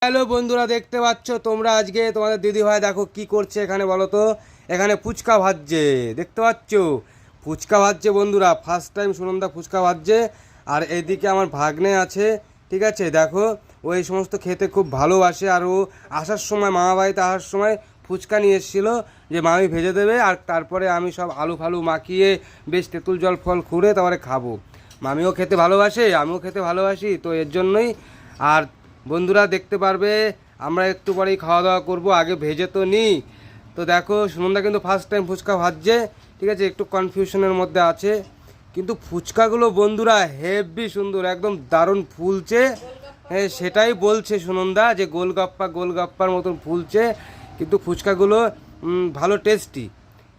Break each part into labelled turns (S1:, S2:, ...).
S1: Hello বন্ধুরা, দেখতে পাচ্ছ তোমরা আজকে তোমাদের দিদি ভাই দেখো কি করছে এখানে বলো তো। এখানে ফুচকা ভাজছে, দেখতে পাচ্ছ ফুচকা ভাজছে বন্ধুরা। ফার্স্ট টাইম সুনন্দা ফুচকা ভাজছে। আর এদিকে আমার ভাগ্নে আছে, ঠিক আছে। দেখো ও এই সমস্ত খেতে খুব ভালোবাসে। আর ও আসার সময় মামা বাড়িতে আসার সময় ফুচকা নিয়ে এসেছিলো যে মামি ভেজে দেবে, আর তারপরে আমি সব আলু ফালু মাখিয়ে বেশ তেঁতুল জল ফল খুঁড়ে তারপরে খাবো। মামিও খেতে ভালোবাসে, আমিও খেতে ভালোবাসি, তো এর জন্যই। আর বন্ধুরা দেখতে পারবে আমরা একটু পরেই খাওয়া দাওয়া করবো, আগে ভেজে তো নিই। তো দেখো সুনন্দা কিন্তু ফার্স্ট টাইম ফুচকা ভাজছে, ঠিক আছে। একটু কনফিউশনের মধ্যে আছে, কিন্তু ফুচকাগুলো বন্ধুরা হেভি সুন্দর, একদম দারুণ ফুলছে। হ্যাঁ, সেটাই বলছে সুনন্দা যে গোলগাপ্পার মতন ফুলছে, কিন্তু ফুচকাগুলো ভালো টেস্টি,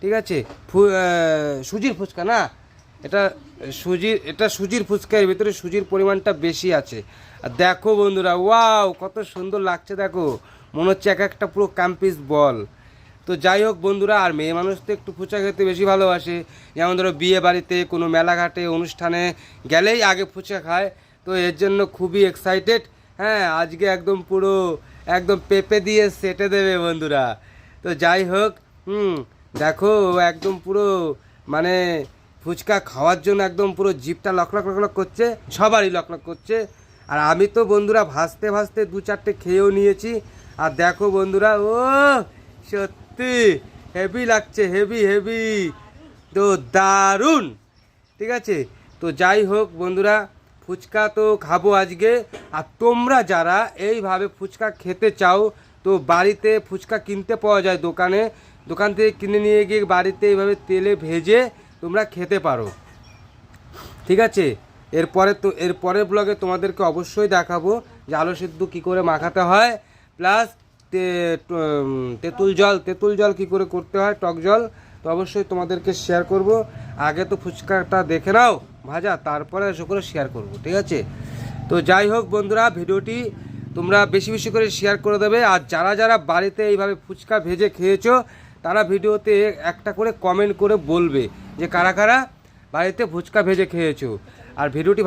S1: ঠিক আছে। সুজির ফুচকা না, এটা সুজির ফুচকা, এর ভিতরে সুজির পরিমাণটা বেশি আছে। আর দেখো বন্ধুরা, ওয়াও কত সুন্দর লাগছে, দেখো মনে হচ্ছে এক একটা পুরো ক্যাম্পিস বল। তো যাই হোক বন্ধুরা, আর মেয়ে মানুষ তো একটু ফুচকা খেতে বেশি ভালোবাসে। যেমন ধরো বিয়ে বাড়িতে, কোনো মেলাঘাটে অনুষ্ঠানে গেলেই আগে ফুচকা খায়। তো এর জন্য খুবই এক্সাইটেড। হ্যাঁ, আজকে একদম পেঁপে দিয়ে সেটে দেবে বন্ধুরা। তো যাই হোক, দেখো একদম পুরো মানে ফুচকা খাওয়ার জন্য একদম পুরো জিভটা লক করছে, সবারই লক করছে। আর আমি তো বন্ধুরা ভাজতে ভাজতে দু চারটে খেয়েও নিয়েছি। আর দেখো বন্ধুরা, ও সত্যি হেভি লাগছে, হেভি তো দারুণ, ঠিক আছে। তো যাই হোক বন্ধুরা, ফুচকা তো খাবো আজকে। আর তোমরা যারা এইভাবে ফুচকা খেতে চাও, তো বাড়িতে ফুচকা কিনতে পাওয়া যায় দোকান থেকে কিনে নিয়ে গিয়ে বাড়িতে এইভাবে তেলে ভেজে তোমরা খেতে পারো, ঠিক আছে। এরপরের ব্লগে তোমাদেরকে অবশ্যই দেখাবো যে আলু সিদ্ধ কী করে মাখাতে হয়, প্লাস তেঁতুল জল কী করে করতে হয়, টক জল। তো অবশ্যই তোমাদেরকে শেয়ার করব। আগে তো ফুচকাটা দেখে নাও ভাজা, তারপরে এসে করে শেয়ার করব, ঠিক আছে। তো যাই হোক বন্ধুরা, ভিডিওটি তোমরা বেশি বেশি করে শেয়ার করে দেবে। আর যারা যারা বাড়িতে এইভাবে ফুচকা ভেজে খেয়েছো, তারা ভিডিওতে একটা করে কমেন্ট করে বলবে যে কারা কারা বাড়িতে ফুচকা ভেজে খেয়েছো। আর ভিডিওটি